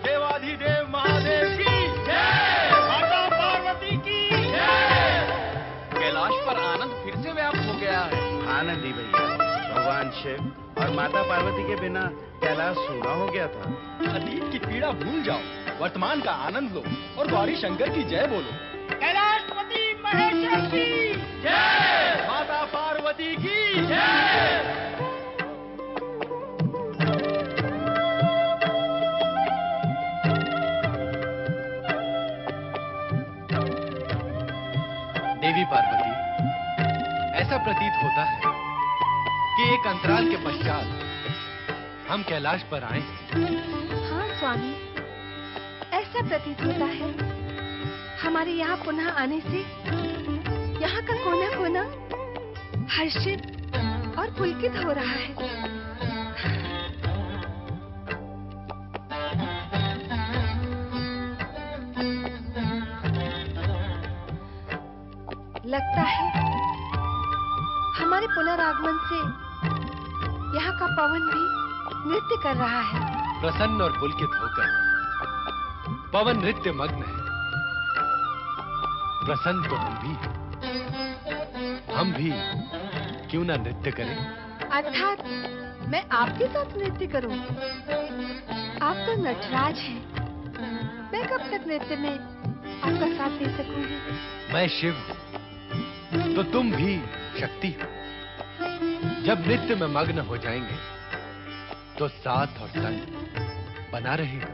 देवाधिदेव महादेव की जय, माता पार्वती की जय। कैलाश पर आनंद फिर से व्याप्त हो गया है। आनंद ही भैया, भगवान शिव और माता पार्वती के बिना कैलाश सूना हो गया था। अतीत की पीड़ा भूल जाओ, वर्तमान का आनंद लो और गौरी शंकर की जय बोलो। कैलाशपति महेश्वर की जय, माता पार्वती की जय। देवी पार्वती, ऐसा प्रतीत होता है कि एक अंतराल के पश्चात हम कैलाश पर आए। हाँ स्वामी, ऐसा प्रतीत होता है हमारे यहाँ पुनः आने से यहाँ का कोना कोना हर्षित और पुलकित हो रहा है। लगता है हमारे पुनरागमन से यहाँ का पवन भी नृत्य कर रहा है। प्रसन्न और पुलकित होकर पवन नृत्य मग्न है। प्रसन्न तो हम भी क्यों ना नृत्य करें? अर्थात मैं आपके साथ नृत्य करूं? आप तो नटराज हैं। मैं कब तक नृत्य में आपका साथ दे सकूंगी? मैं शिव हूं तो तुम भी शक्ति हो। जब नृत्य में मग्न हो जाएंगे तो साथ और संग बना रहेगा।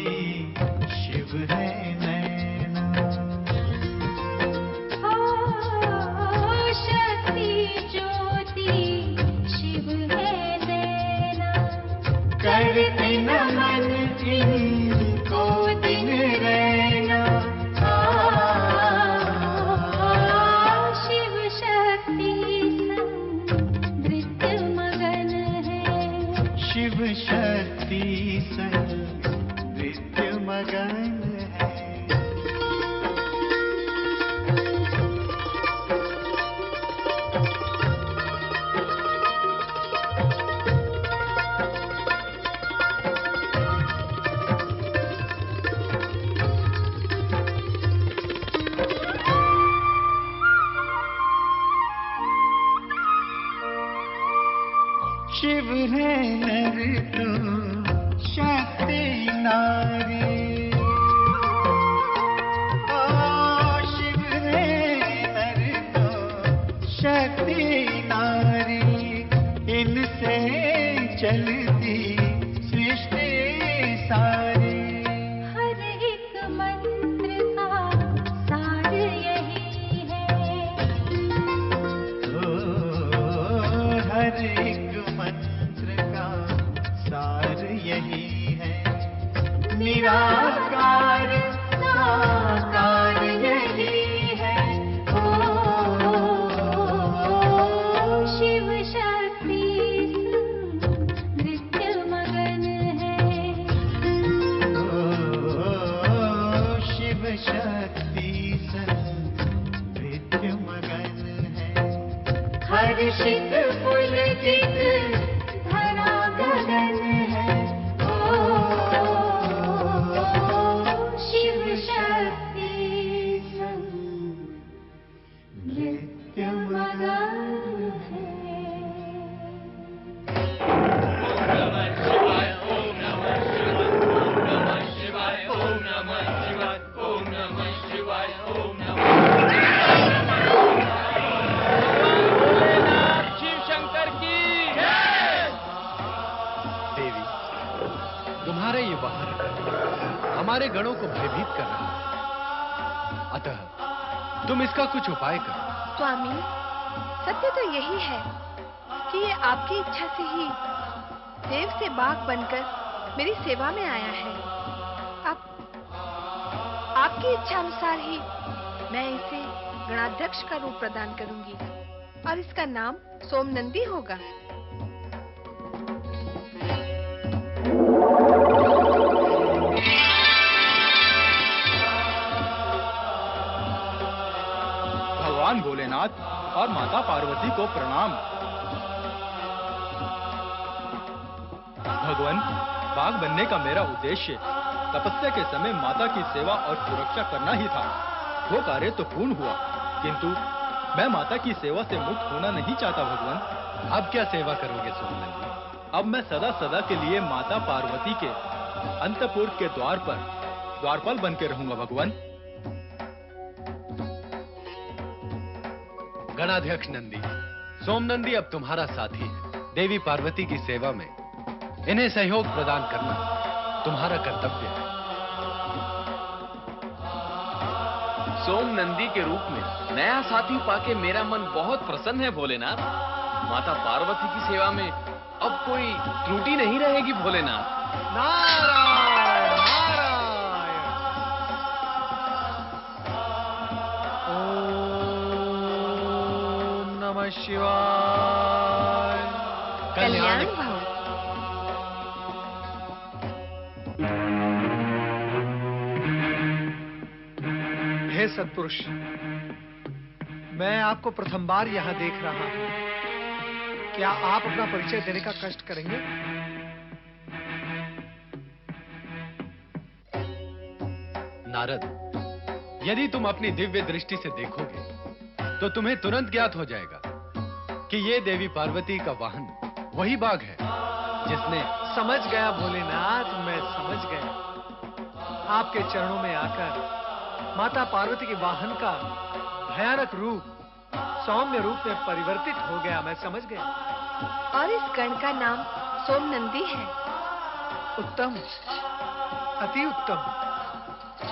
शिव है नैना। शक्ति ज्योति शिव है नैना। करते नमन इनको दिन रैना। शिव शक्ति नृत्य मगन है। शिव शक्ति संग नृत्य मगन है। शिव है नर तो शक्ति नारी। ओ शिव है नर तो शक्ति नारी। इनसे चलती सृष्टि सारी। हर एक मंत्र का सार यही है। ओ हर एक मंत्र का सार यही है। निराकार साकार यही है। ओ शिव शक्ति नृत्य मगन है। शिव शक्ति संग नृत्य मगन है। हर्षित पुलकित धरा गगन है। ओ शिव शक्ति संग नृत्य मगन है। शिव शंकर की देवी, तुम्हारे ये वाहन हमारे गणों को भयभीत कर रहा है, अतः तुम इसका कुछ उपाय करो। स्वामी, सत्य तो यही है कि ये आपकी इच्छा से ही देव से बाघ बनकर मेरी सेवा में आया है। अब आपकी इच्छा अनुसार ही मैं इसे गणाध्यक्ष का रूप प्रदान करूंगी और इसका नाम सोमनंदी होगा। भगवान भोलेनाथ और माता पार्वती को प्रणाम। भगवान, बाघ बनने का मेरा उद्देश्य तपस्या के समय माता की सेवा और सुरक्षा करना ही था। वो कार्य तो पूर्ण हुआ, किंतु मैं माता की सेवा से मुक्त होना नहीं चाहता। भगवान, अब क्या सेवा करोगे सोमनंदी? अब मैं सदा सदा के लिए माता पार्वती के अंतपुर के द्वार पर द्वारपाल बन के रहूंगा। भगवान, गणाध्यक्ष नंदी, सोमनंदी अब तुम्हारा साथी है। देवी पार्वती की सेवा में इन्हें सहयोग प्रदान करना तुम्हारा कर्तव्य है। सोमनंदी के रूप में नया साथी पाके मेरा मन बहुत प्रसन्न है भोलेनाथ। माता पार्वती की सेवा में अब कोई त्रुटि नहीं रहेगी भोलेनाथ। नारायण नारायण। ओम नमः शिवाय। कल्याण भव। हे सत्पुरुष, मैं आपको प्रथम बार यहाँ देख रहा हूँ। क्या आप अपना परिचय देने का कष्ट करेंगे? नारद, यदि तुम अपनी दिव्य दृष्टि से देखोगे तो तुम्हें तुरंत ज्ञात हो जाएगा कि ये देवी पार्वती का वाहन वही बाघ है जिसने। समझ गया भोलेनाथ, मैं समझ गया। आपके चरणों में आकर माता पार्वती के वाहन का भयानक रूप सौम्य रूप में परिवर्तित हो गया, मैं समझ गया। और इस गण का नाम सोमनंदी है। उत्तम। अति उत्तम।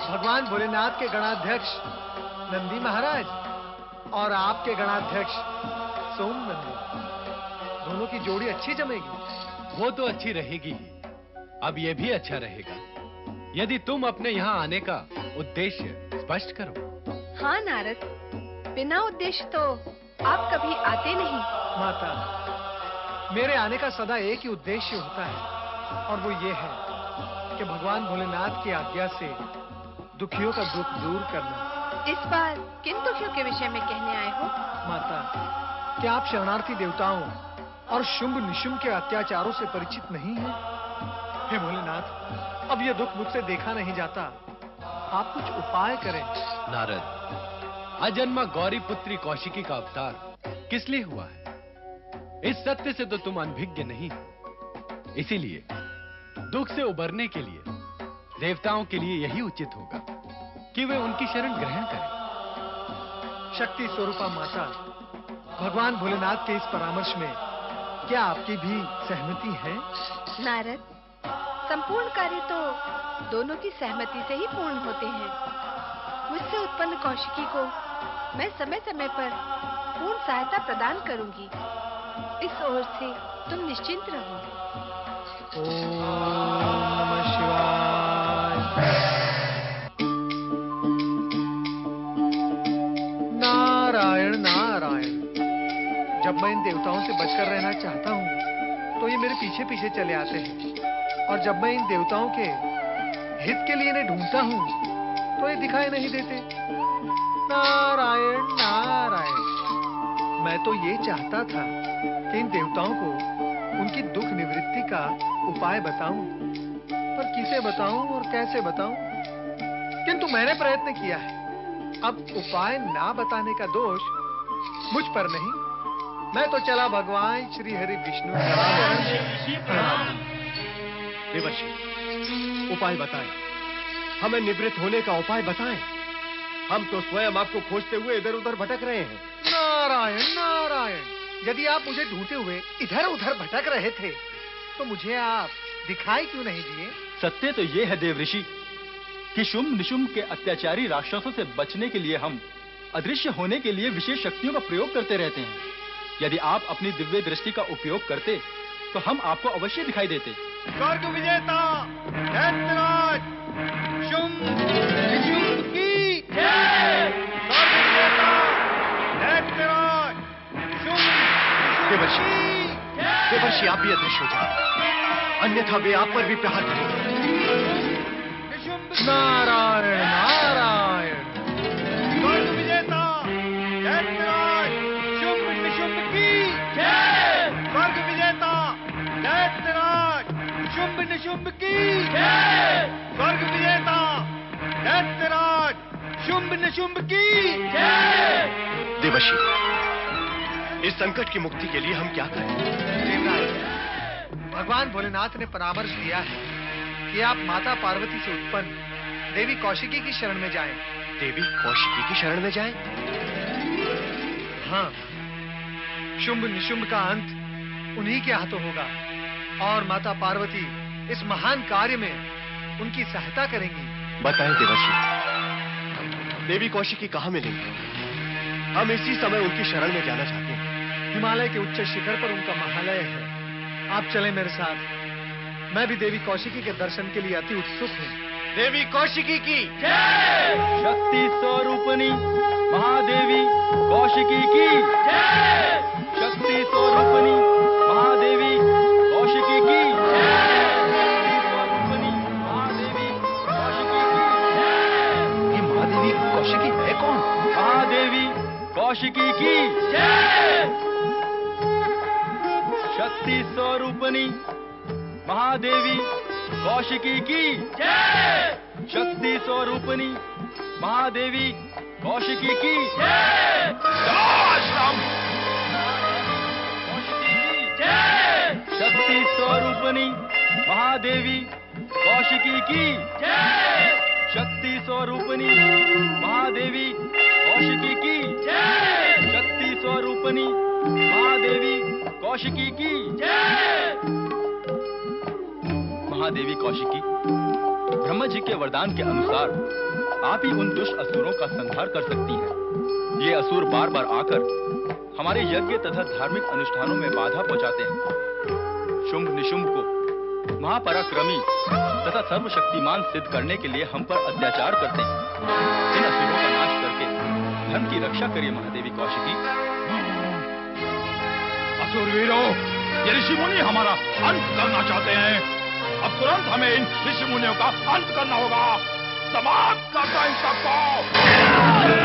भगवान भोलेनाथ के गणाध्यक्ष नंदी महाराज और आपके गणाध्यक्ष सोम नंदी, दोनों की जोड़ी अच्छी जमेगी। वो तो अच्छी रहेगी ही। अब ये भी अच्छा रहेगा यदि तुम अपने यहाँ आने का उद्देश्य स्पष्ट करो। हाँ नारद, बिना उद्देश्य तो आप कभी आते नहीं। माता, मेरे आने का सदा एक ही उद्देश्य होता है और वो ये है कि भगवान भोलेनाथ की आज्ञा से दुखियों का दुख दूर करना। इस बार किन दुखियों के विषय में कहने आए हो? माता, क्या आप शरणार्थी देवताओं और शुंभ निशुंभ के अत्याचारों से परिचित नहीं हैं? हे भोलेनाथ, अब ये दुख मुझसे देखा नहीं जाता, आप कुछ उपाय करें। नारद, अजन्मा गौरी पुत्री कौशिकी का अवतार किस लिए हुआ है? इस सत्य से तो तुम अनभिज्ञ नहीं हो। इसीलिए दुख से उबरने के लिए देवताओं के लिए यही उचित होगा कि वे उनकी शरण ग्रहण करें। शक्ति स्वरूपा माता, भगवान भोलेनाथ के इस परामर्श में क्या आपकी भी सहमति है? नारद, संपूर्ण कार्य तो दोनों की सहमति से ही पूर्ण होते हैं। मुझसे उत्पन्न कौशिकी को मैं समय समय पर पूर्ण सहायता प्रदान करूंगी। इस ओर से तुम निश्चिंत रहो। ओम नमः शिवाय। नारायण नारायण। जब मैं इन देवताओं से बचकर रहना चाहता हूँ तो ये मेरे पीछे पीछे चले आते हैं, और जब मैं इन देवताओं के हित के लिए इन्हें ढूंढता हूँ तो ये दिखाई नहीं देते। नारायण नारायण। मैं तो ये चाहता था कि इन देवताओं को उनकी दुख निवृत्ति का उपाय बताऊं, पर किसे बताऊं और कैसे बताऊं? किंतु मैंने प्रयत्न किया है। अब उपाय ना बताने का दोष मुझ पर नहीं। मैं तो चला भगवान श्री हरि विष्णु देवर्षि, उपाय बताएं, हमें निवृत्त होने का उपाय बताएं। हम तो स्वयं आपको खोजते हुए इधर उधर भटक रहे हैं। नारायण नारायण। यदि आप मुझे ढूंढते हुए इधर उधर भटक रहे थे तो मुझे आप दिखाई क्यों नहीं दिए? सत्य तो ये है देवऋषि कि शुंभ निशुंभ के अत्याचारी राक्षसों से बचने के लिए हम अदृश्य होने के लिए विशेष शक्तियों का प्रयोग करते रहते हैं। यदि आप अपनी दिव्य दृष्टि का उपयोग करते तो हम आपको अवश्य दिखाई देते। स्वर्ग विजेता दैत्यराज शुंभ निशुंभ की जय। स्वर्ग विजेता दैत्यराज शुंभ निशुंभ की जय। देवर्षि, आप भी अदृश्य हो जाए, अन्यथा वे आप पर भी प्रहार करेंगे। नारायण नारायण। स्वर्ग विजेता दैत्यराज शुंभ निशुंभ की जय। स्वर्ग विजेता दैत्यराज शुंभ निशुंभ की जय। स्वर्ग विजेता दैत्यराज शुंभ निशुंभ की जय। देवर्षि, इस संकट की मुक्ति के लिए हम क्या करें? देवराज, भगवान भोलेनाथ ने परामर्श दिया है कि आप माता पार्वती से उत्पन्न देवी कौशिकी की शरण में जाएं। देवी कौशिकी की शरण में जाएं? हाँ, शुंभ निशुंभ का अंत उन्हीं के हाथों होगा और माता पार्वती इस महान कार्य में उनकी सहायता करेंगी। बताएं देवर्षि, देवी कौशिकी कहाँ मिलेंगी? हम इसी समय उनकी शरण में जाना चाहते हैं। हिमालय के उच्च शिखर पर उनका महालय है। आप चलें मेरे साथ। मैं भी देवी कौशिकी के दर्शन के लिए अति उत्सुक हूँ। देवी कौशिकी की जय। शक्ति स्वरूपिणी महादेवी कौशिकी की जय। शक्ति स्वरूपिणी महादेवी कौशिकी की जय। शक्ति स्वरूपिणी महादेवी कौशिकी की जय। ये महादेवी कौशिकी है कौन? महादेवी कौशिकी की जय। शक्ति स्वरूपिणी महादेवी कौशिकी की जय। शक्ति स्वरूपिणी महादेवी कौशिकी की जय। शक्ति स्वरूपिणी महादेवी कौशिकी की जय। शक्ति स्वरूपिणी महादेवी कौशिकी की जय। शक्ति स्वरूपिणी महादेवी कौशिकी की जय। महादेवी कौशिकी, ब्रह्म ब्रह्मा जी के वरदान के अनुसार आप ही उन दुष्ट असुरों का संहार कर सकती हैं। ये असुर बार बार आकर हमारे यज्ञ तथा धार्मिक अनुष्ठानों में बाधा पहुंचाते हैं। शुंभ निशुंभ को महापराक्रमी तथा सर्वशक्तिमान सिद्ध करने के लिए हम पर अत्याचार करते हैं। इन असुरों का नाश करके धर्म की रक्षा करिए महादेवी कौशिकी। असुरवीरों, ये ऋषि मुनि हमारा अंत करना चाहते हैं। अब तुरंत हमें इन ऋषि मुनियों का अंत करना होगा। समाप्त करता इन सबको।